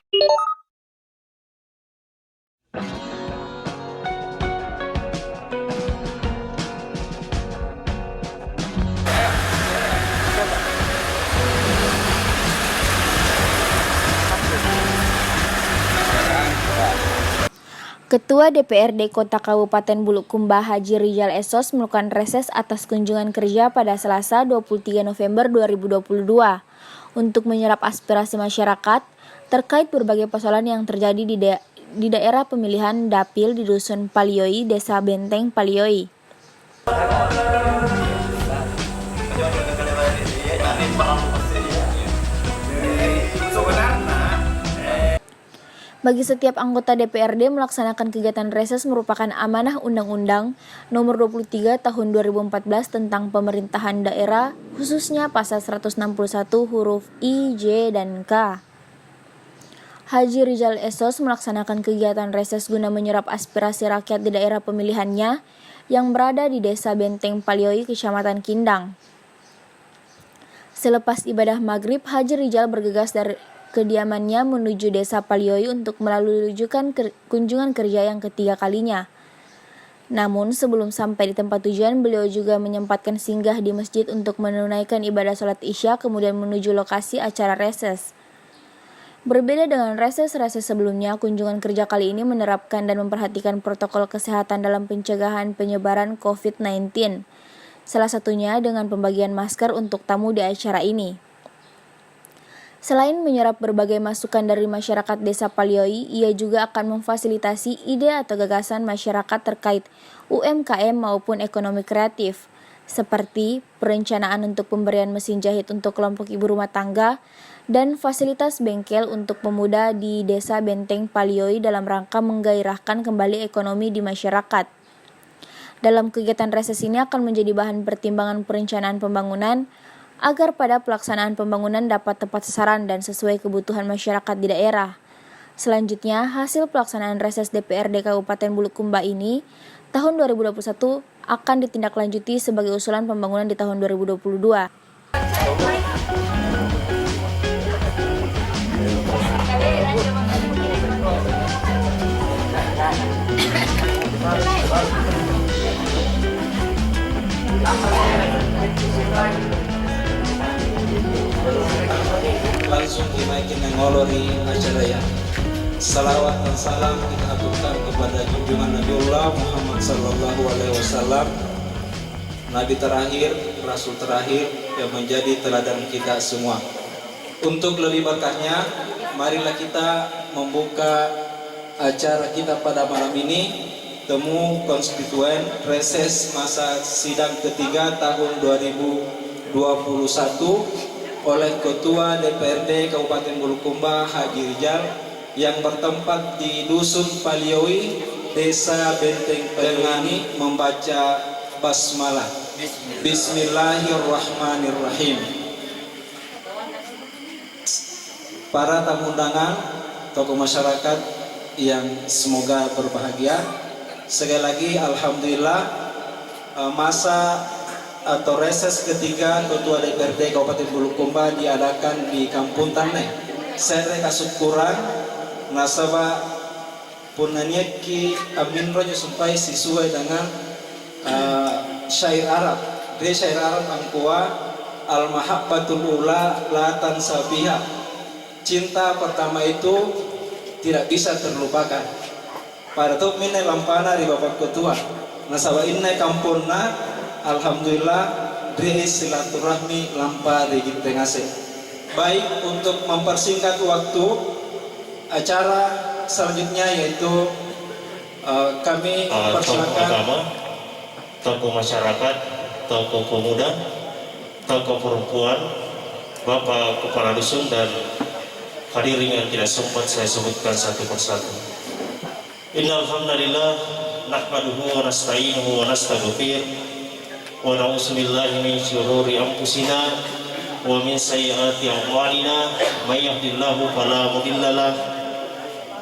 Ketua DPRD Kota Kabupaten Bulukumba Haji Rizal Esos melakukan reses atas kunjungan kerja pada Selasa 23 November 2022 untuk menyerap aspirasi masyarakat terkait berbagai persoalan yang terjadi di daerah pemilihan dapil di Dusun Palioi, Desa Benteng Palioi. Bagi setiap anggota DPRD, melaksanakan kegiatan reses merupakan amanah Undang-Undang Nomor 23 Tahun 2014 tentang Pemerintahan Daerah, khususnya Pasal 161 huruf I, J, dan K. Haji Rizal Esos melaksanakan kegiatan reses guna menyerap aspirasi rakyat di daerah pemilihannya yang berada di Desa Benteng Palioi, Kecamatan Kindang. Selepas ibadah maghrib, Haji Rizal bergegas dari kediamannya menuju Desa Palioi untuk melalui rujukan kunjungan kerja yang ketiga kalinya. Namun sebelum sampai di tempat tujuan, beliau juga menyempatkan singgah di masjid untuk menunaikan ibadah sholat isya kemudian menuju lokasi acara reses. Berbeda dengan reses-reses sebelumnya, kunjungan kerja kali ini menerapkan dan memperhatikan protokol kesehatan dalam pencegahan penyebaran COVID-19. Salah satunya dengan pembagian masker untuk tamu di acara ini. Selain menyerap berbagai masukan dari masyarakat Desa Palioi, ia juga akan memfasilitasi ide atau gagasan masyarakat terkait UMKM maupun ekonomi kreatif, seperti perencanaan untuk pemberian mesin jahit untuk kelompok ibu rumah tangga dan fasilitas bengkel untuk pemuda di Desa Benteng Palioi dalam rangka menggairahkan kembali ekonomi di masyarakat. Dalam kegiatan reses ini akan menjadi bahan pertimbangan perencanaan pembangunan agar pada pelaksanaan pembangunan dapat tepat sasaran dan sesuai kebutuhan masyarakat di daerah. Selanjutnya, hasil pelaksanaan reses DPRD Kabupaten Bulukumba ini tahun 2021 akan ditindaklanjuti sebagai usulan pembangunan di tahun 2022. Langsung dinaikin ngolori acara ya. Salawat dan salam kita aturkan kepada junjungan Nabiullah Muhammad sallallahu alaihi wasallam, Nabi terakhir, Rasul terakhir yang menjadi teladan kita semua. Untuk lebih berkahnya, marilah kita membuka acara kita pada malam ini, temu konstituen reses masa sidang ketiga tahun 2021 oleh Ketua DPRD Kabupaten Bulukumba Haji Rizal yang bertempat di Dusun Palioi, Desa Benteng Palioi, membaca basmalah. Bismillahirrahmanirrahim. Para tamu undangan, tokoh masyarakat yang semoga berbahagia. Sekali lagi alhamdulillah, masa atau reses ketiga Ketua DPRD Kabupaten Bulukumba diadakan di Kampung Taneh. Saya kasukuran nasabah punanya ki amin rojo sampai sesuai dengan syair Arab. Dia syair Arab angkua al-mahabbatul ula la tansabiha. Cinta pertama itu tidak bisa terlupakan. Pada tu minne lampana di Bapak Ketua. Nasabah inne kampungna alhamdulillah dia silaturahmi lampa di Gintengase. Baik, untuk mempersingkat waktu, acara selanjutnya yaitu kami persilakan tokoh masyarakat, tokoh pemuda, tokoh perempuan, Bapak Kepala Dusun dan hadirin yang tidak sempat saya sebutkan satu persatu. Innal hamdalillah nahmaduhu wa nasta'inuhu wa nastaghfir wa na'udzu billahi min syururi anfusina wa min sayyiati a'malina may yahdihillahu fala mudhillalah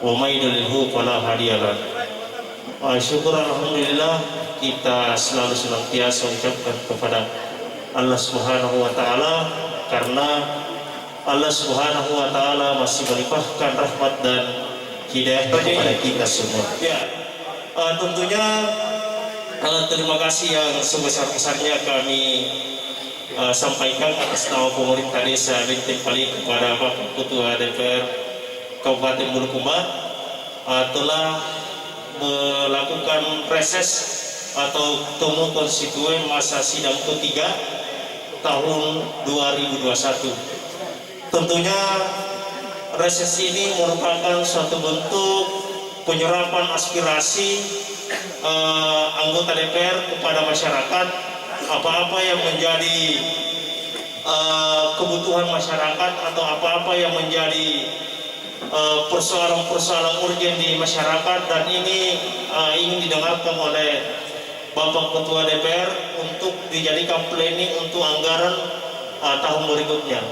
wa may yudlilhu fala hadiyalah. Syukur alhamdulillah kita selalu senantiasa ucapkan kepada Allah Subhanahu wa taala karena Allah Subhanahu wa taala masih melimpahkan rahmat dan hidayah kepada kita semua. Ya, tentunya terima kasih yang sebesar-besarnya kami sampaikan atas nama pemerintah desa Benteng Pali kepada Bapak Ketua DPR Kabupaten Bulukumba telah melakukan reses atau temu konstituen masa sidang ketiga tahun 2021. Tentunya reses ini merupakan suatu bentuk penyerapan aspirasi anggota DPR kepada masyarakat, apa-apa yang menjadi kebutuhan masyarakat atau apa-apa yang menjadi persoalan-persoalan urgen di masyarakat, dan ini ingin didengarkan oleh Bapak Ketua DPR untuk dijadikan planning untuk anggaran tahun berikutnya.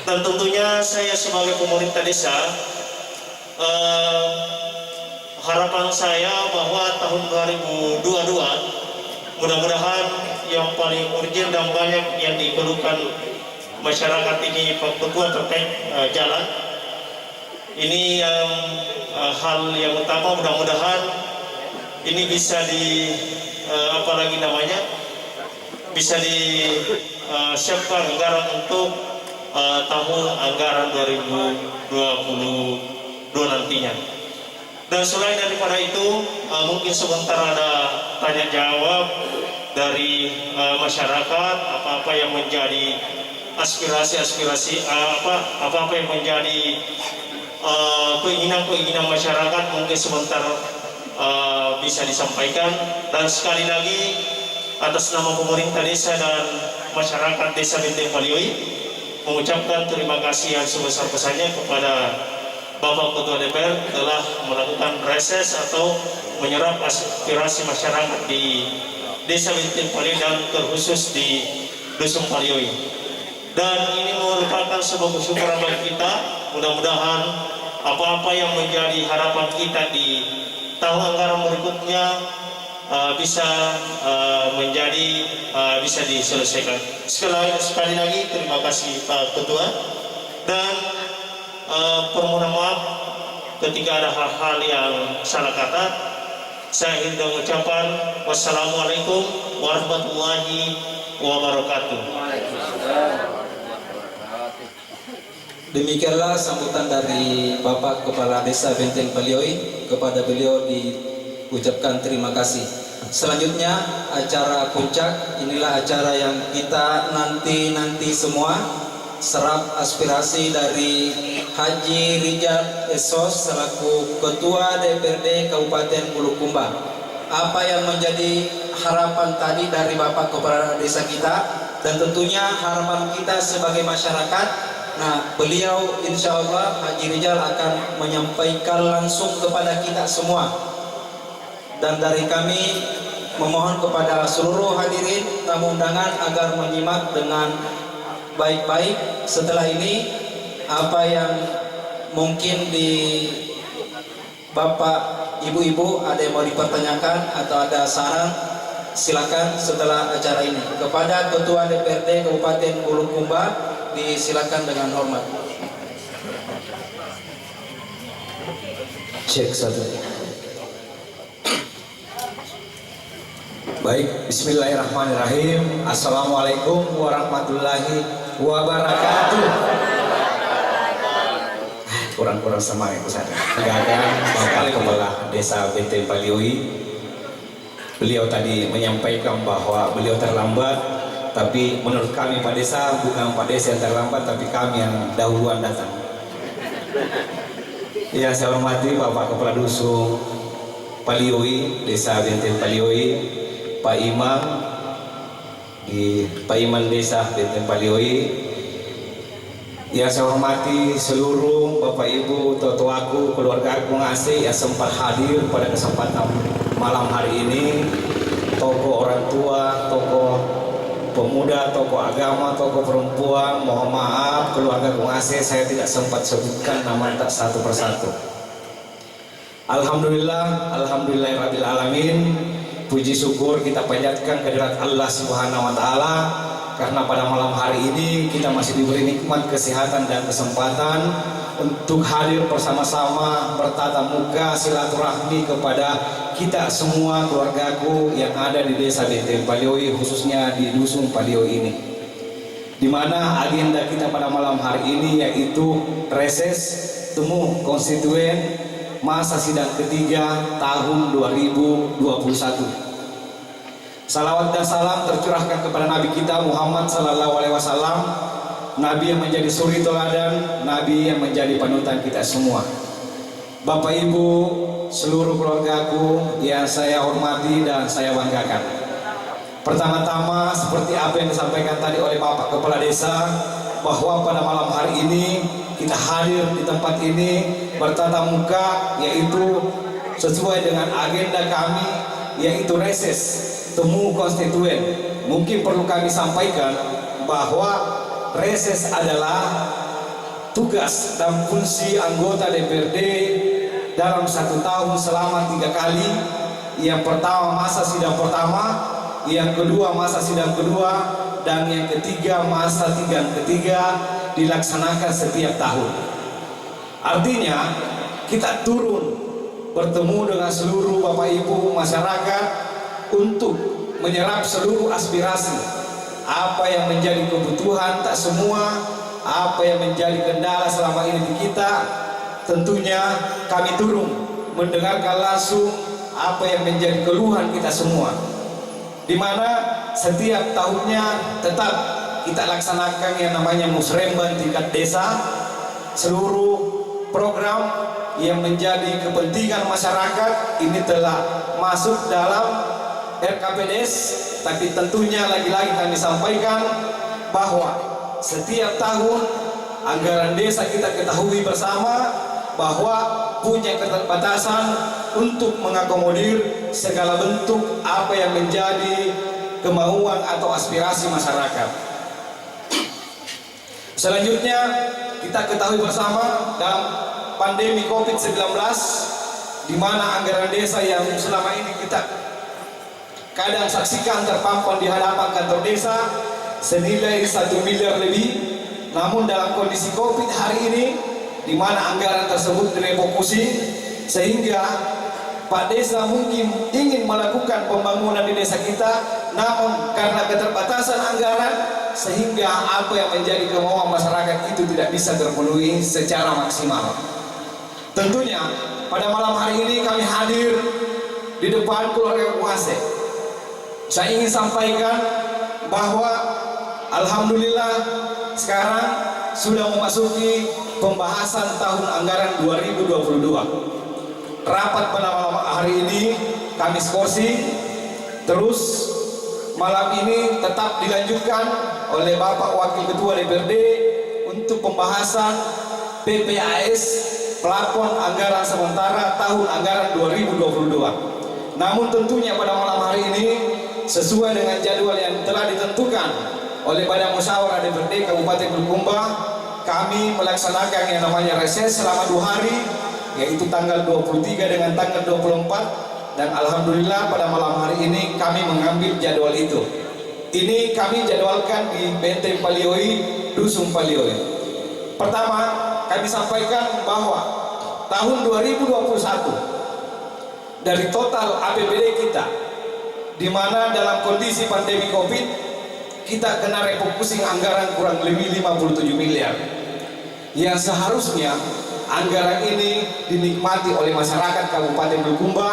Dan tentunya saya sebagai pemerintah desa, harapan saya bahwa tahun 2022 mudah-mudahan yang paling urgen dan banyak yang dikeluhkan masyarakat ini Pak Ketua terkait jalan. Ini yang hal yang utama, mudah-mudahan ini bisa bisa disiapkan anggaran untuk tahun anggaran 2022 nantinya. Dan selain daripada itu, mungkin sebentar ada tanya jawab dari masyarakat, apa-apa yang menjadi aspirasi apa-apa yang menjadi keinginan masyarakat, mungkin sebentar bisa disampaikan. Dan sekali lagi atas nama pemerintah desa dan masyarakat desa Benteng Palioi mengucapkan terima kasih yang sebesar-besarnya kepada Bapak Ketua DPR telah melakukan reses atau menyerap aspirasi masyarakat di desa Benteng Palioi dan terkhusus di Dusun Palioi. Dan ini merupakan sebuah kesyukuran bagi kita. Mudah-mudahan apa-apa yang menjadi harapan kita di tahun anggaran berikutnya bisa diselesaikan. Sekali lagi terima kasih Pak Ketua, dan permohonan maaf ketika ada hal-hal yang salah kata. Saya ingin mengucapkan wassalamualaikum warahmatullahi wabarakatuh. Demikianlah sambutan dari Bapak Kepala Desa Benteng Palioi. Kepada beliau diucapkan terima kasih. Selanjutnya acara puncak, inilah acara yang kita nanti semua serap aspirasi dari Haji Rijal Esos selaku Ketua DPRD Kabupaten Bulukumba. Apa yang menjadi harapan tadi dari Bapak Kepala Desa kita, dan tentunya harapan kita sebagai masyarakat. Nah, beliau insya Allah Haji Rijal akan menyampaikan langsung kepada kita semua. Dan dari kami memohon kepada seluruh hadirin tamu undangan agar menyimak dengan baik-baik. Setelah ini apa yang mungkin di Bapak Ibu-ibu ada yang mau dipertanyakan atau ada saran, silakan setelah acara ini. Kepada Ketua DPRD Kabupaten Bulukumba disilakan dengan hormat. Cek satu. Baik, bismillahirrahmanirrahim. Assalamualaikum warahmatullahi wabarakatuh. Kurang semangat saya. Ada Bapak Kepala Desa Benteng Palioi. Beliau tadi menyampaikan bahwa beliau terlambat, tapi menurut kami Pak Desa, bukan Pak Desa yang terlambat, tapi kami yang dahuluan datang. Ya, saya hormati Bapak Kepala Dusun Palioi, Desa Benteng Palioi, Pak Imam Desa Benteng Palioi. Yang saya hormati seluruh Bapak Ibu, totoaku, keluarga aku ngasih yang sempat hadir pada kesempatan malam hari ini, tokoh orang tua, tokoh pemuda, tokoh agama, tokoh perempuan. Mohon maaf keluarga aku ngasih, saya tidak sempat sebutkan nama tak satu persatu. Alhamdulillahirabbil alamin. Puji syukur kita panjatkan kehadirat Allah Subhanahu wa taala karena pada malam hari ini kita masih diberi nikmat kesehatan dan kesempatan untuk hadir bersama-sama bertatap muka silaturahmi kepada kita semua keluargaku yang ada di desa Benteng Palioi, khususnya di dusun Palioi ini, di mana agenda kita pada malam hari ini yaitu reses temu konstituen masa sidang ketiga tahun 2021. Salawat dan salam tercurahkan kepada Nabi kita Muhammad Sallallahu Alaihi Wasallam, Nabi yang menjadi suri teladan, Nabi yang menjadi panutan kita semua. Bapak Ibu, seluruh keluargaku yang saya hormati dan saya banggakan. Pertama-tama seperti apa yang disampaikan tadi oleh Bapak Kepala Desa, bahwa pada malam hari ini kita hadir di tempat ini bertatap muka, yaitu sesuai dengan agenda kami, yaitu reses temu konstituen. Mungkin perlu kami sampaikan bahwa reses adalah tugas dan fungsi anggota DPRD dalam 1 tahun selama 3 kali. Yang pertama masa sidang pertama, yang kedua masa sidang kedua, dan yang ketiga masa sidang ketiga dilaksanakan setiap tahun. Artinya kita turun bertemu dengan seluruh Bapak Ibu masyarakat untuk menyerap seluruh aspirasi, apa yang menjadi kebutuhan tak semua, apa yang menjadi kendala selama ini di kita. Tentunya kami turun mendengarkan langsung apa yang menjadi keluhan kita semua, di mana setiap tahunnya tetap kita laksanakan yang namanya musrembang tingkat desa. Seluruh program yang menjadi kepentingan masyarakat ini telah masuk dalam RKPDS, tapi tentunya lagi-lagi kami sampaikan bahwa setiap tahun anggaran desa kita ketahui bersama bahwa punya keterbatasan untuk mengakomodir segala bentuk apa yang menjadi kemauan atau aspirasi masyarakat. Selanjutnya kita ketahui bersama dalam pandemi COVID-19, di mana anggaran desa yang selama ini kita kadang saksikan terpampang di hadapan kantor desa senilai 1 miliar lebih. Namun dalam kondisi COVID hari ini, di mana anggaran tersebut direfokusi, sehingga Pak Desa mungkin ingin melakukan pembangunan di desa kita, namun karena keterbatasan anggaran, sehingga apa yang menjadi kemauan masyarakat itu tidak bisa terpenuhi secara maksimal. Tentunya pada malam hari ini kami hadir di depan keluarga Kuase. Saya ingin sampaikan bahwa alhamdulillah sekarang sudah memasuki pembahasan tahun anggaran 2022. Rapat pada malam hari ini kami skorsing, terus malam ini tetap dilanjutkan oleh Bapak Wakil Ketua DPRD untuk pembahasan PPAS, plafon anggaran sementara tahun anggaran 2022. Namun tentunya pada malam hari ini sesuai dengan jadwal yang telah ditentukan oleh Badan Musyawarah DPRD Kabupaten Bulukumba, kami melaksanakan yang namanya reses selama 2 hari, yaitu tanggal 23 dengan tanggal 24, dan alhamdulillah pada malam hari ini kami mengambil jadwal itu. Ini kami jadwalkan di Benteng Palioi, Dusun Palioi. Pertama, kami sampaikan bahwa tahun 2021 dari total APBD kita, di mana dalam kondisi pandemi Covid kita kena refocusing anggaran kurang lebih 57 miliar, yang seharusnya anggaran ini dinikmati oleh masyarakat Kabupaten Bulukumba.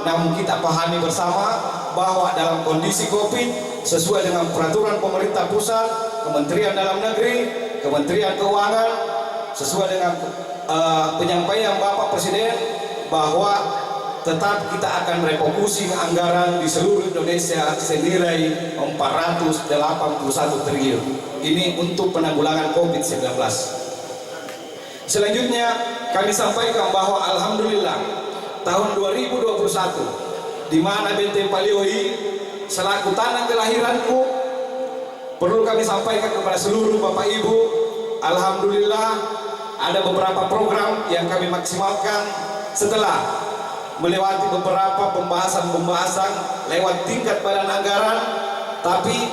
Namun kita pahami bersama bahwa dalam kondisi Covid, sesuai dengan peraturan pemerintah pusat, Kementerian Dalam Negeri, Kementerian Keuangan, sesuai dengan penyampaian Bapak Presiden bahwa tetap kita akan refocusing anggaran di seluruh Indonesia senilai 481 triliun. Ini untuk penanggulangan COVID-19. Selanjutnya kami sampaikan bahwa alhamdulillah tahun 2021, di mana Benteng Palioi selaku tanah kelahiranku, perlu kami sampaikan kepada seluruh Bapak Ibu, alhamdulillah ada beberapa program yang kami maksimalkan setelah melewati beberapa pembahasan lewat tingkat badan anggaran. Tapi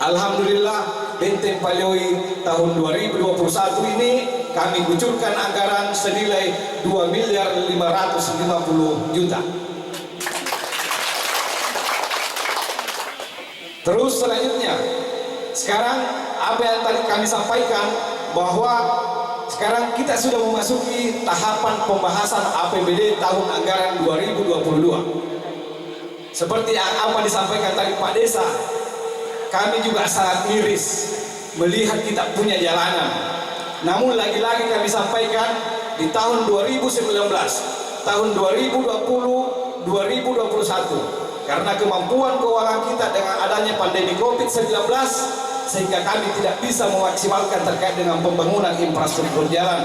Alhamdulillah Benteng Palioi tahun 2021 ini kami kucurkan anggaran senilai 2.550 miliar. Terus selanjutnya, sekarang apa yang tadi kami sampaikan bahwa sekarang kita sudah memasuki tahapan pembahasan APBD tahun anggaran 2022. Seperti yang apa disampaikan tadi Pak Desa, kami juga sangat miris melihat kita punya jalanan. Namun lagi-lagi kami sampaikan di tahun 2019, tahun 2020, 2021, karena kemampuan keuangan kita dengan adanya pandemi COVID-19, sehingga kami tidak bisa memaksimalkan terkait dengan pembangunan infrastruktur jalan.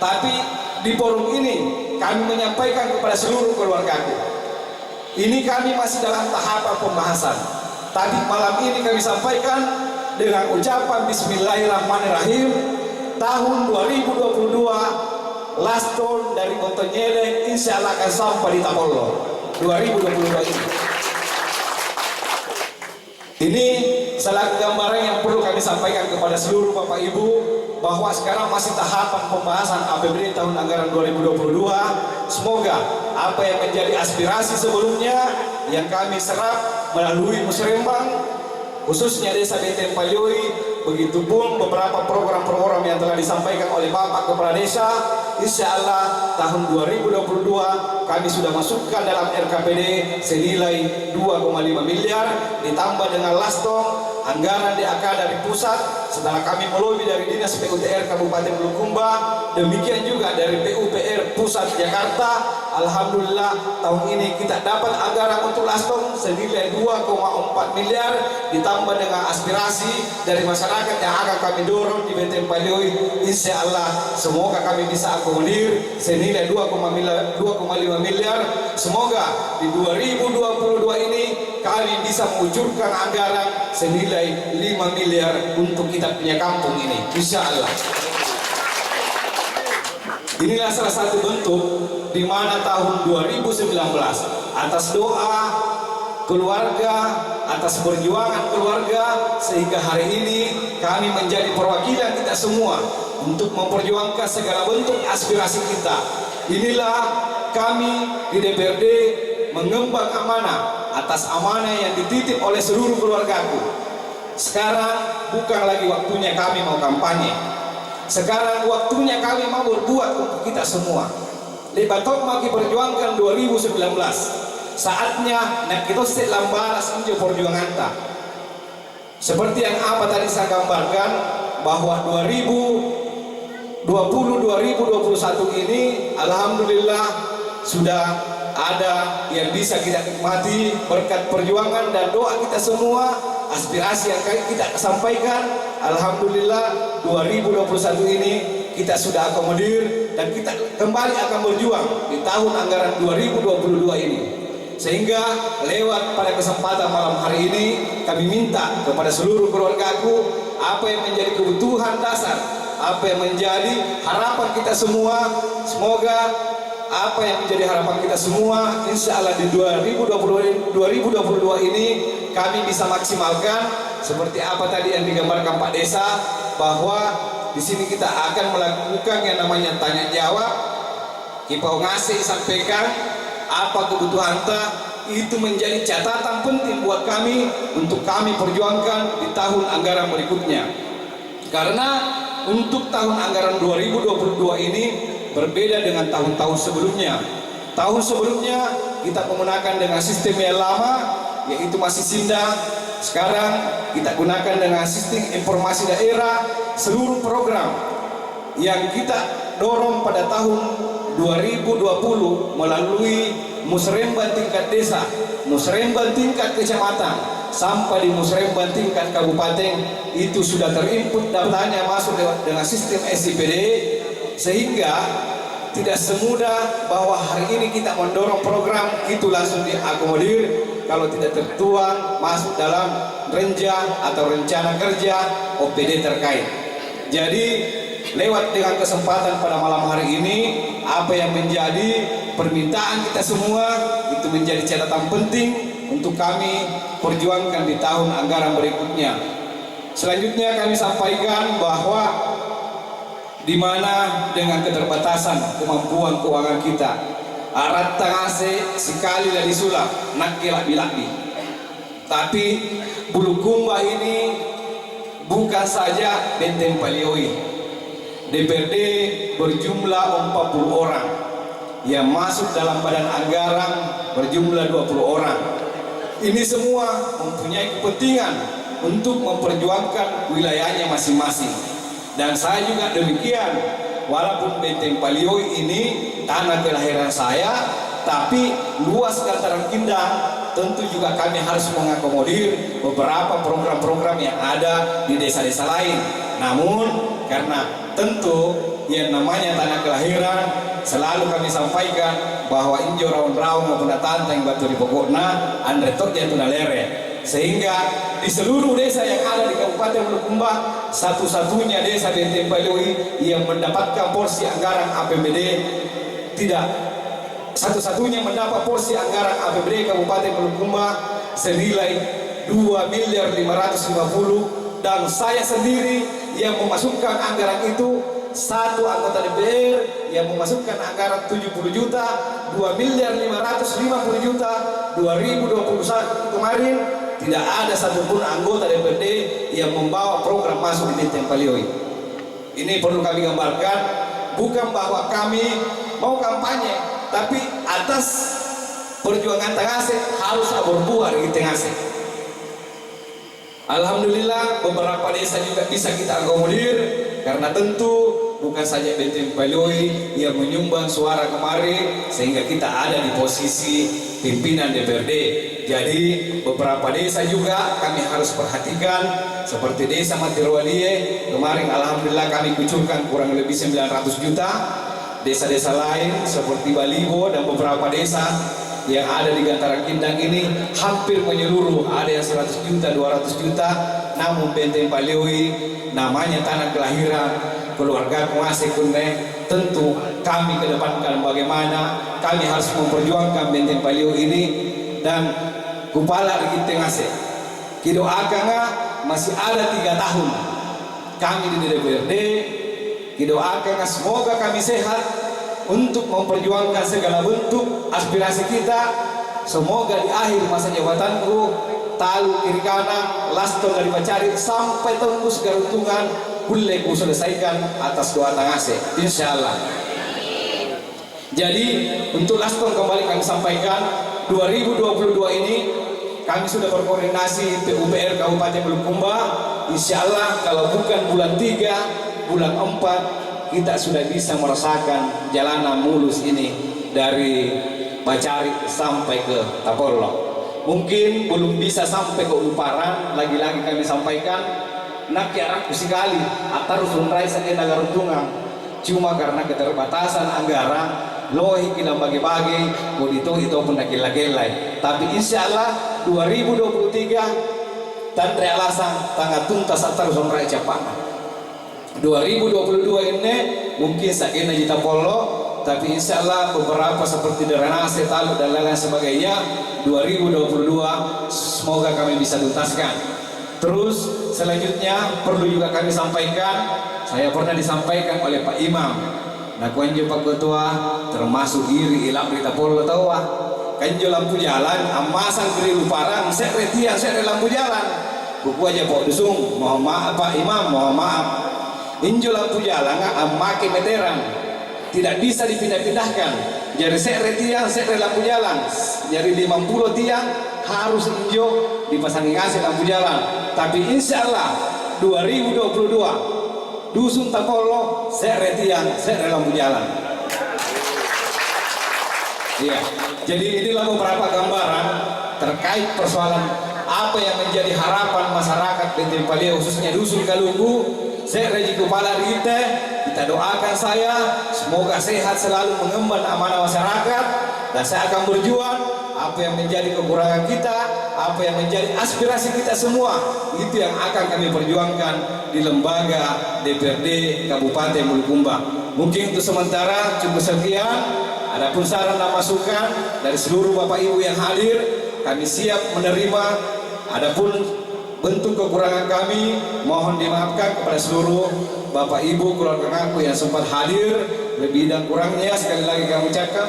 Tapi di forum ini kami menyampaikan kepada seluruh keluargaku, ini kami masih dalam tahapan pembahasan. Tapi malam ini kami sampaikan dengan ucapan Bismillahirrahmanirrahim, tahun 2022 last tol dari Bontonyele insya Allah akan sampai di Tapolo 2022 ini. Ini salah gambaran yang perlu kami sampaikan kepada seluruh Bapak Ibu, bahwa sekarang masih tahapan pembahasan APBD tahun anggaran 2022. Semoga apa yang menjadi aspirasi sebelumnya yang kami serap melalui musrembang, khususnya Desa Benteng Palioi, begitupun beberapa program-program yang telah disampaikan oleh Bapak Kepala Desa, insya Allah tahun 2022 kami sudah masukkan dalam RKPD senilai 2,5 miliar, ditambah dengan lastong anggaran DAK dari pusat setelah kami melobi dari Dinas PUTR Kabupaten Bulukumba, demikian juga dari PUPR Pusat Jakarta. Alhamdulillah tahun ini kita dapat anggaran untuk lastong senilai 2,4 miliar, ditambah dengan aspirasi dari masyarakat yang akan kami dorong di Benteng Palioi. Insya Allah semoga kami bisa akomodir senilai 2,5 miliar. Semoga di 2022 ini kami bisa mengucurkan anggaran senilai 5 miliar untuk kita punya kampung ini, insya Allah. Inilah salah satu bentuk di mana tahun 2019 atas doa keluarga, atas perjuangan keluarga, sehingga hari ini kami menjadi perwakilan kita semua untuk memperjuangkan segala bentuk aspirasi kita. Inilah kami di DPRD mengemban amanah atas amanah yang dititip oleh seluruh keluargaku. Sekarang bukan lagi waktunya kami mau kampanye. Sekarang waktunya kami mau berbuat untuk kita semua. Lebatok maki perjuangkan 2019. Saatnya nak kita setelah balas unjuk perjuangan ta. Seperti yang apa tadi saya gambarkan, bahwa 2020-2021 ini alhamdulillah sudah ada yang bisa kita nikmati berkat perjuangan dan doa kita semua, aspirasi yang kita sampaikan. Alhamdulillah 2021 ini kita sudah akomodir dan kita kembali akan berjuang di tahun anggaran 2022 ini. Sehingga lewat pada kesempatan malam hari ini kami minta kepada seluruh keluargaku, apa yang menjadi kebutuhan dasar, apa yang menjadi harapan kita semua, semoga apa yang menjadi harapan kita semua insya Allah di 2022 ini kami bisa maksimalkan. Seperti apa tadi yang digambarkan Pak Desa, bahwa di sini kita akan melakukan yang namanya tanya jawab. Kipau ngasih sampaikan apa kebutuhan ta, itu menjadi catatan penting buat kami untuk kami perjuangkan di tahun anggaran berikutnya. Karena untuk tahun anggaran 2022 ini berbeda dengan tahun-tahun sebelumnya. Tahun sebelumnya kita menggunakan dengan sistem yang lama, yaitu masih Sinda. Sekarang kita gunakan dengan sistem informasi daerah. Seluruh program yang kita dorong pada tahun 2020 melalui musrembang tingkat desa, musrembang tingkat kecamatan, sampai di musrembang tingkat kabupaten, itu sudah terinput datanya masuk dengan sistem SIPD, sehingga tidak semudah bahwa hari ini kita mendorong program itu langsung diakomodir kalau tidak tertuang masuk dalam renja atau rencana kerja OPD terkait. Jadi lewat dengan kesempatan pada malam hari ini, apa yang menjadi permintaan kita semua itu menjadi catatan penting untuk kami perjuangkan di tahun anggaran berikutnya. Selanjutnya kami sampaikan bahwa di mana dengan keterbatasan kemampuan keuangan kita, arat tangase sekali lagi sulap nak labi-labi. Tapi Bulukumba ini bukan saja Benteng Palioi. DPRD berjumlah 40 orang yang masuk dalam badan anggaran berjumlah 20 orang. Ini semua mempunyai kepentingan untuk memperjuangkan wilayahnya masing-masing. Dan saya juga demikian, walaupun Benteng Palioi ini tanah kelahiran saya, tapi luas dataran Kindang, tentu juga kami harus mengakomodir beberapa program-program yang ada di desa-desa lain. Namun karena tentu yang namanya tanah kelahiran, selalu kami sampaikan bahwa injo raun-raun maupun tantang batu di pokokna andre tok yang tunalere. Sehingga di seluruh desa yang ada di Kabupaten Bulukumba, satu-satunya desa Benteng Palioi yang mendapatkan porsi anggaran APBD, tidak satu-satunya mendapat porsi anggaran APBD Kabupaten Bulukumba senilai 2.550.000, dan saya sendiri yang memasukkan anggaran itu, satu anggota DPR yang memasukkan anggaran 70 juta, 2.550.000 2021 kemarin. Tidak ada satupun anggota DPRD yang membawa program masuk di Benteng Palioi. Ini perlu kami gambarkan, bukan bahwa kami mau kampanye, tapi atas perjuangan Tangase harus berbuah di Tangase. Alhamdulillah beberapa desa juga bisa kita akomodir, karena tentu bukan saja Benteng Palioi yang menyumbang suara kemarin sehingga kita ada di posisi pimpinan DPRD. Jadi beberapa desa juga kami harus perhatikan, seperti desa Matirwalie kemarin alhamdulillah kami kucurkan kurang lebih 900 juta. Desa-desa lain seperti Balibo dan beberapa desa yang ada di Gantaran Kindang ini hampir menyeluruh, ada yang 100 juta, 200 juta. Namun Benteng Palioi namanya tanah kelahiran keluarga Kuase Kunne, tentu kami kedepankan bagaimana kami harus memperjuangkan Benteng Palioi ini. Dan kupala di Tengase kidoakan masih ada 3 tahun kami di DPRD, kidoakan semoga kami sehat untuk memperjuangkan segala bentuk aspirasi kita. Semoga di akhir masa jabatanku talu kiri kanan laston dari Pacari sampai tembus garuntungan boleh ku selesaikan atas doa Tangase, insyaallah. Jadi untuk laston kembali kami sampaikan 2022 ini kami sudah berkoordinasi PUPR Kabupaten Bulukumba. Insyaallah kalau bukan bulan 3, bulan 4 kita sudah bisa merasakan jalanan mulus ini dari Pacari sampai ke Tapolo. Mungkin belum bisa sampai ke Uparan, lagi-lagi kami sampaikan nak kiaraku sekali atar sunrai sakena garuntungan, cuma karena keterbatasan anggaran lohi kita bagi-bagi bodito itu pun nakil-lakilai. Tapi insyaallah 2023 tanpa alasan tangga tuntas atar sunrai cepat. 2022 ini mungkin sakena jita polo, tapi insyaallah beberapa seperti drainase, taluk dan lain-lain sebagainya 2022 semoga kami bisa tuntaskan. Terus selanjutnya perlu juga kami sampaikan, saya pernah disampaikan oleh Pak Imam, nah kanjo Pak Ketua termasuk iri ilap di Tapolo tahu kanjo lampu jalan amasan kiri Uparang sekretian sekre lampu jalan buku aja Pak Dusung, mohon maaf Pak Imam, mohon maaf injo lampu jalan amake meteran tidak bisa dipindah-pindahkan. Jadi sekre tiang, sekre lampu jalan. Jadi 50 tiang harus injo dipasangi ngasih lampu jalan. Tapi insyaallah 2022 Dusun Tapolo sekre tiang, sekre lampu jalan. Iya. Jadi inilah beberapa gambaran terkait persoalan apa yang menjadi harapan masyarakat Benteng Palioi khususnya Dusun Kalunggu. Saya Reji Kepala Rite, kita doakan saya semoga sehat selalu mengemban amanah masyarakat, dan saya akan berjuang apa yang menjadi kekurangan kita, apa yang menjadi aspirasi kita semua, itu yang akan kami perjuangkan di lembaga DPRD Kabupaten Bulukumba. Mungkin untuk sementara cukup sekian. Adapun saran dan masukan dari seluruh Bapak Ibu yang hadir, kami siap menerima. Adapun bentuk kekurangan kami mohon dimaafkan kepada seluruh Bapak Ibu keluarga aku yang sempat hadir. Lebih dan kurangnya sekali lagi kami ucapkan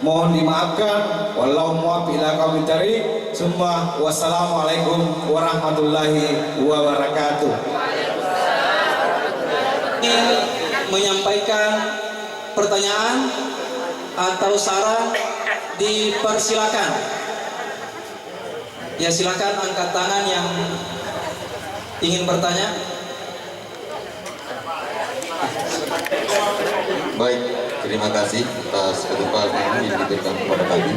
mohon dimaafkan. Wallahu muwaffiq ila aqwamit thariq. Summa wassalamualaikum warahmatullahi wabarakatuh. Menyampaikan pertanyaan atau saran dipersilakan. Ya, silakan angkat tangan yang ingin bertanya. Baik, terima kasih atas kesempatan yang diberikan kepada kami.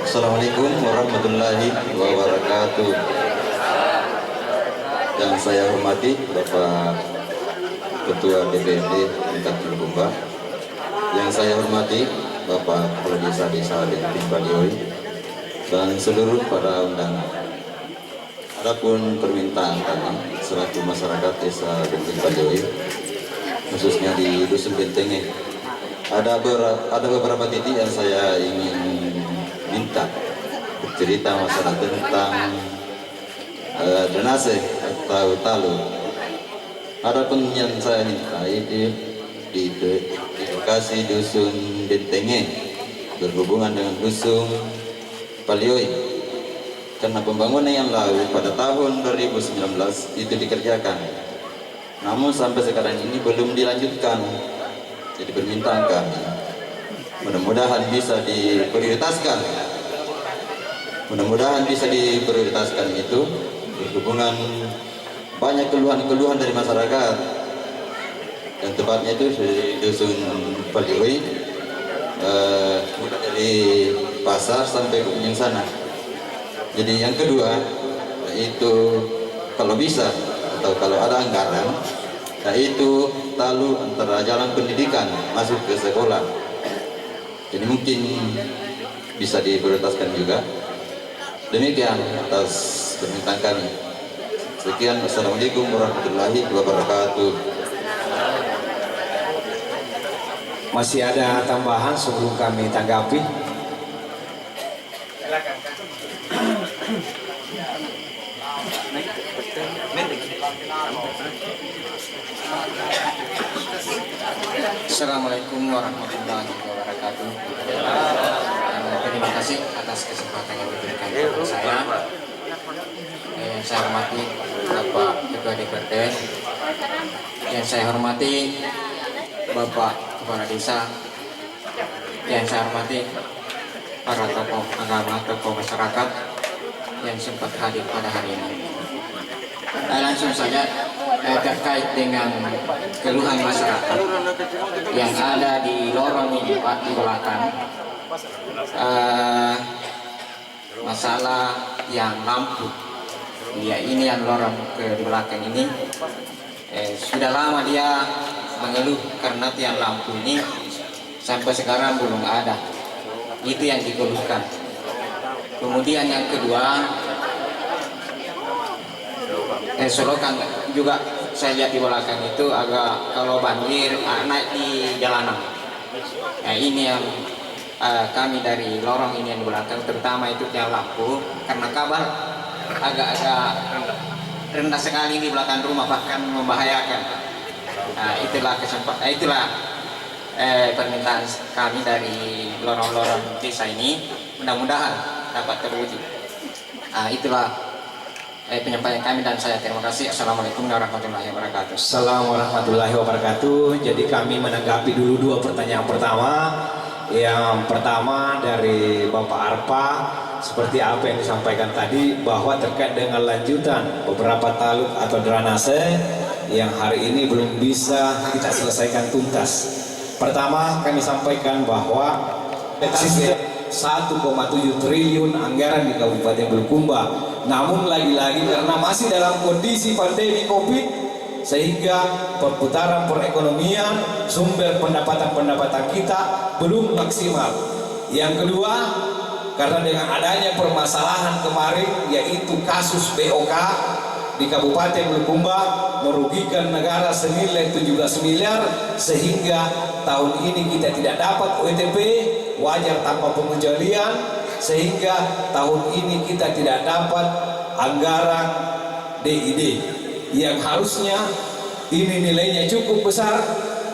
Assalamualaikum warahmatullahi wabarakatuh. Yang saya hormati Bapak Ketua DPRD tingkat Bulukumba, yang saya hormati Bapak Kepala Desa Denting Palioy, dan seluruh para undangan. Adapun permintaan kami selaku masyarakat Desa Denting Palioy, khususnya di Dusun Bentenge, ada beberapa titik yang saya ingin minta cerita masalah tentang drenase atau talu. Adapun yang saya minta itu di lokasi Dusun Bentenge berhubungan dengan Dusun Palioy, karena pembangunan yang lalu pada tahun 2019 itu dikerjakan, namun sampai sekarang ini belum dilanjutkan. Jadi permintaan kami mudah-mudahan bisa diprioritaskan, itu berhubungan banyak keluhan-keluhan dari masyarakat, dan tepatnya itu di Dusun Palioy, dari pasar sampai ke ujung sana. Jadi yang kedua itu kalau bisa atau kalau ada anggaran, yaitu talu antara jalan pendidikan masuk ke sekolah. Jadi mungkin bisa diprioritaskan juga. Demikian atas permintaan kami. Sekian, wassalamualaikum warahmatullahi wabarakatuh. Masih ada tambahan sebelum kami tanggapi? Assalamualaikum warahmatullahi wabarakatuh. Terima kasih atas kesempatan yang diberikan kepada saya. Yang saya hormati Bapak Ketua DPRD, yang saya hormati Bapak Kepala Desa, yang saya hormati para tokoh agama, tokoh masyarakat yang sempat hadir pada hari ini. Langsung saja terkait dengan keluhan masyarakat yang ada di lorong ini Pak, di belakang, masalah yang lampu, ya ini yang lorong ke di belakang ini, sudah lama dia mengeluh karena tiang lampu ini sampai sekarang belum ada. Itu yang dikeluhkan. Kemudian yang kedua, solokan juga saya lihat di belakang itu agak kalau banjir naik di jalanan. Ini yang kami dari lorong ini yang di belakang, terutama itu tiang lampu, karena kabel agak-agak rendah sekali di belakang rumah, bahkan membahayakan. Itulah permintaan kami dari lorong-lorong desa ini, mudah-mudahan dapat terwujud. Itulah penyampaian kami dan saya terima kasih. Assalamualaikum warahmatullahi wabarakatuh. Assalamualaikum warahmatullahi wabarakatuh. Jadi kami menanggapi dulu dua pertanyaan pertama. Yang pertama dari Bapak Arpa, seperti apa yang disampaikan tadi, bahwa terkait dengan lanjutan beberapa taluk atau drainase yang hari ini belum bisa kita selesaikan tuntas. Pertama, kami sampaikan bahwa sistem 1,7 triliun anggaran di Kabupaten Bulukumba, namun lagi-lagi karena masih dalam kondisi pandemi COVID, sehingga perputaran perekonomian, sumber pendapatan kita belum maksimal. Yang kedua, karena dengan adanya permasalahan kemarin, yaitu kasus BOK di Kabupaten Bulukumba merugikan negara senilai 17 miliar, sehingga tahun ini kita tidak dapat OTP wajar tanpa pengecualian, sehingga tahun ini kita tidak dapat anggaran DID yang harusnya ini nilainya cukup besar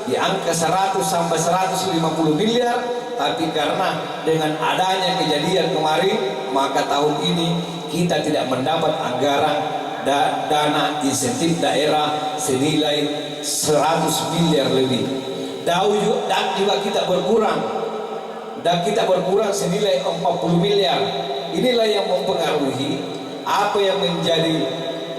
di angka 100 sampai 150 miliar, tapi karena dengan adanya kejadian kemarin maka tahun ini kita tidak mendapat anggaran dana insentif daerah senilai 100 miliar lebih. Dan juga kita berkurang senilai 40 miliar. Inilah yang mempengaruhi apa yang menjadi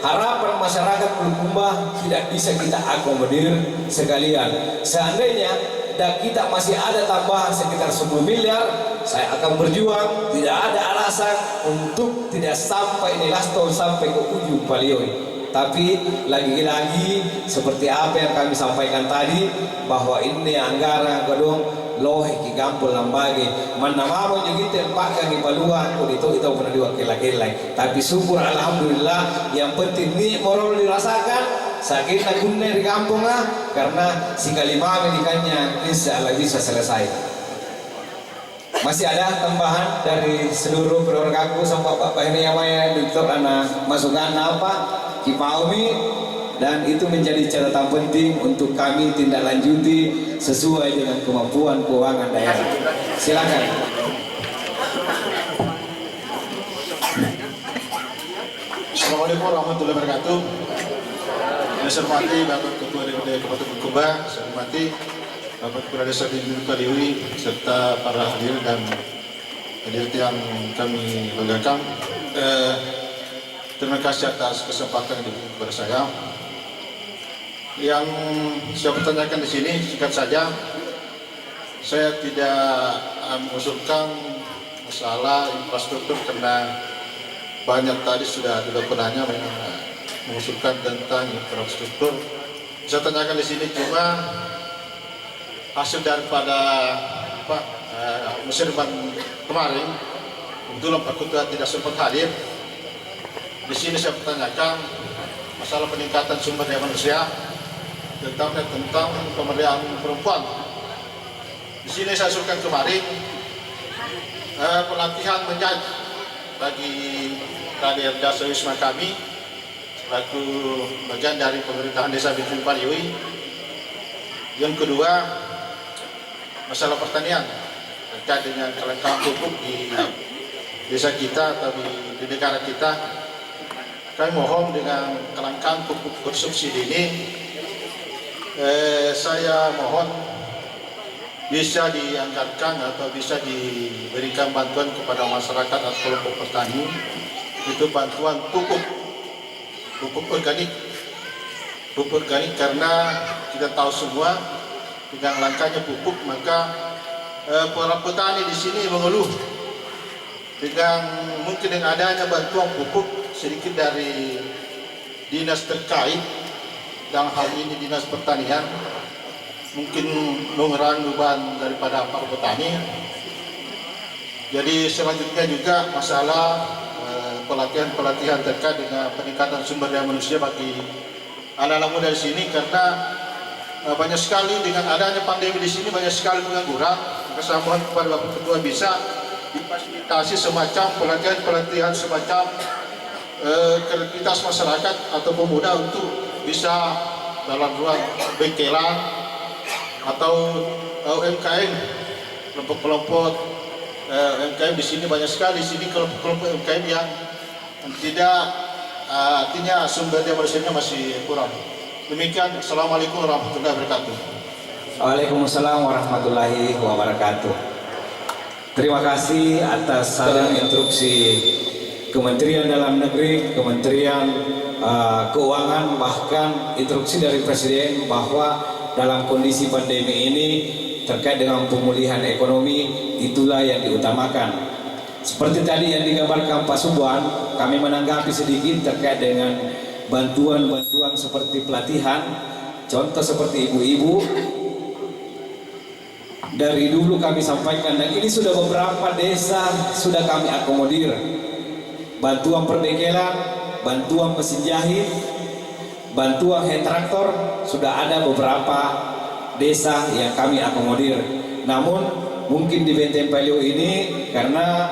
harapan masyarakat Bulukumba tidak bisa kita akomodir sekalian. Seandainya kita masih ada tambahan sekitar 10 miliar, saya akan berjuang. Tidak ada alasan untuk tidak sampai ini last tahun sampai ke ujung Palioi. Tapi lagi-lagi seperti apa yang kami sampaikan tadi, bahwa ini anggaran gedung loh ki gampol lambagi mana mamo juga tempat kami paluan itu pernah diwakil-wakilai. Tapi syukur alhamdulillah, yang penting ini moral dirasakan sakit guna di kampung karena si kalimah ikannya insya Allah bisa selesai. Masih ada tambahan dari seluruh keluargaku sama Bapak ini yang Dr. Ana masukan apa Kipaumi, dan itu menjadi catatan penting untuk kami tindak lanjuti sesuai dengan kemampuan keuangan daerah. Silakan. Assalamualaikum warahmatullahi wabarakatuh. Saya hormati Bapak Ketua DPD Kabupaten Bulukumba, saya hormati Bapak Kepala Desa di Palioi serta para hadirin dan hadirat yang kami banggakan. Terima kasih atas kesempatan yang diberikan kepada saya. Yang saya pertanyakan di sini singkat saja, saya tidak mengusulkan masalah infrastruktur karena banyak tadi sudah penanya mengusulkan tentang infrastruktur. Saya tanyakan di sini cuma hasil daripada musim kemarin, kebetulan Pak Ketua tidak sempat hadir. Di sini saya pertanyakan masalah peningkatan sumber daya manusia, terutama tentang pemberdayaan perempuan. Di sini saya usulkan kemarin pelatihan menjadi bagi Raden Dasa Wisma kami selaku bagian dari pemerintahan desa Bintung Palioi. Yang kedua, masalah pertanian terkait dengan kelangkaan pupuk di desa kita atau di negara kita. Kami mohon dengan kelangkaan pupuk bersubsidi ini, saya mohon bisa dianggarkan atau bisa diberikan bantuan kepada masyarakat atau kelompok petani, itu bantuan pupuk organik. Pupuk organik karena kita tahu semua dengan langkanya pupuk maka para petani di sini mengeluh dengan mungkin dengan adanya bantuan pupuk sedikit dari dinas terkait, dalam hal ini dinas pertanian, mungkin mengurangi beban daripada para petani. Jadi selanjutnya juga masalah pelatihan terkait dengan peningkatan sumber daya manusia bagi anak-anak muda di sini, karena banyak sekali dengan adanya pandemi di sini banyak sekali pengangguran. Maka saya mohon kepada Bapak Ketua bisa difasilitasi semacam pelatihan semacam kreativitas masyarakat atau pemuda untuk bisa dalam ruang bengkelan atau UMKM, kelompok-kelompok UMKM di sini banyak sekali. Di sini kelompok-kelompok UMKM yang tidak artinya sumber daya manusianya masih kurang. Demikian, Assalamualaikum warahmatullahi wabarakatuh. Waalaikumsalam warahmatullahi wabarakatuh. Terima kasih atas saran instruksi Kementerian Dalam Negeri, Kementerian Keuangan, bahkan instruksi dari Presiden bahwa dalam kondisi pandemi ini terkait dengan pemulihan ekonomi itulah yang diutamakan. Seperti tadi yang digambarkan Pak Subwan, kami menanggapi sedikit terkait dengan bantuan-bantuan seperti pelatihan, contoh seperti ibu-ibu. Dari dulu kami sampaikan dan ini sudah beberapa desa sudah kami akomodir. Bantuan perbekelan, bantuan mesin jahit, bantuan hand traktor sudah ada beberapa desa yang kami akomodir. Namun mungkin di Benteng Palioi ini karena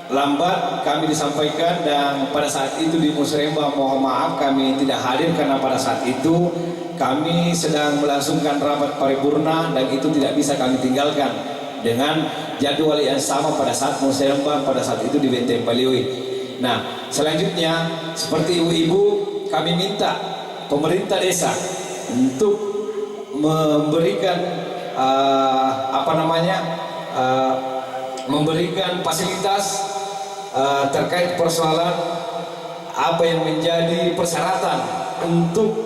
lambat kami disampaikan, dan pada saat itu di musrembang mohon maaf kami tidak hadir karena pada saat itu kami sedang melangsungkan rapat paripurna dan itu tidak bisa kami tinggalkan dengan jadwal yang sama pada saat musrembang pada saat itu di Benteng Palioi. Nah, selanjutnya seperti ibu-ibu kami minta pemerintah desa untuk memberikan memberikan fasilitas terkait persoalan apa yang menjadi persyaratan untuk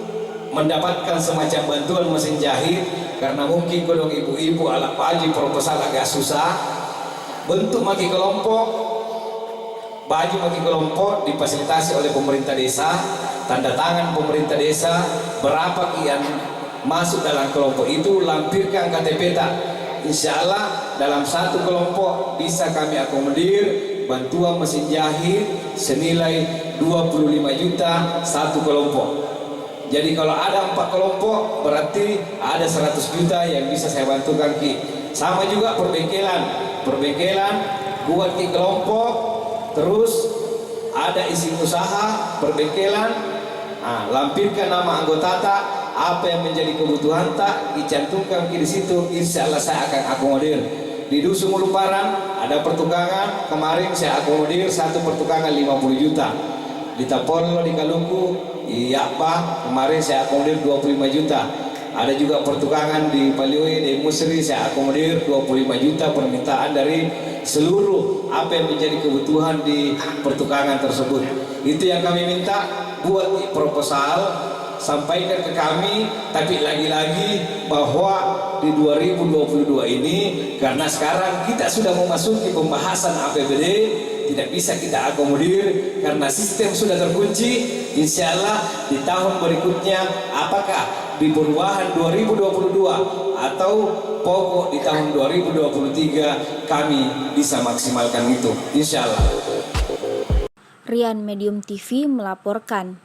mendapatkan semacam bantuan mesin jahit, karena mungkin kodong ibu-ibu ala pagi proposal agak susah. Bentuk maki kelompok, baju maki kelompok difasilitasi oleh pemerintah desa, tanda tangan pemerintah desa, berapa yang masuk dalam kelompok itu lampirkan KTP tak. Insya Allah dalam satu kelompok bisa kami akomodir bantuan mesin jahit senilai 25 juta satu kelompok. Jadi kalau ada 4 kelompok berarti ada 100 juta yang bisa saya bantukan Ki. Sama juga perbengkelan buat Ki kelompok, terus ada izin usaha perbengkelan, lampirkan nama anggota tak, apa yang menjadi kebutuhan tak dicantumkan di situ. Insya Allah saya akan akomodir. Di Dusun Uluparan ada pertukangan, kemarin saya akomodir satu pertukangan 50 juta. Di Tapolo di Kaluku, iya Pak, kemarin saya akomodir 25 juta. Ada juga pertukangan di Palioi, di Musri, saya akomodir 25 juta permintaan dari seluruh apa yang menjadi kebutuhan di pertukangan tersebut. Itu yang kami minta, buat proposal, sampaikan ke kami, tapi lagi-lagi bahwa di 2022 ini, karena sekarang kita sudah memasuki pembahasan APBD, tidak bisa kita akomodir karena sistem sudah terkunci. Insya Allah di tahun berikutnya, apakah di perubahan 2022 atau pokok di tahun 2023 kami bisa maksimalkan itu, insya Allah. Rian Medium TV melaporkan.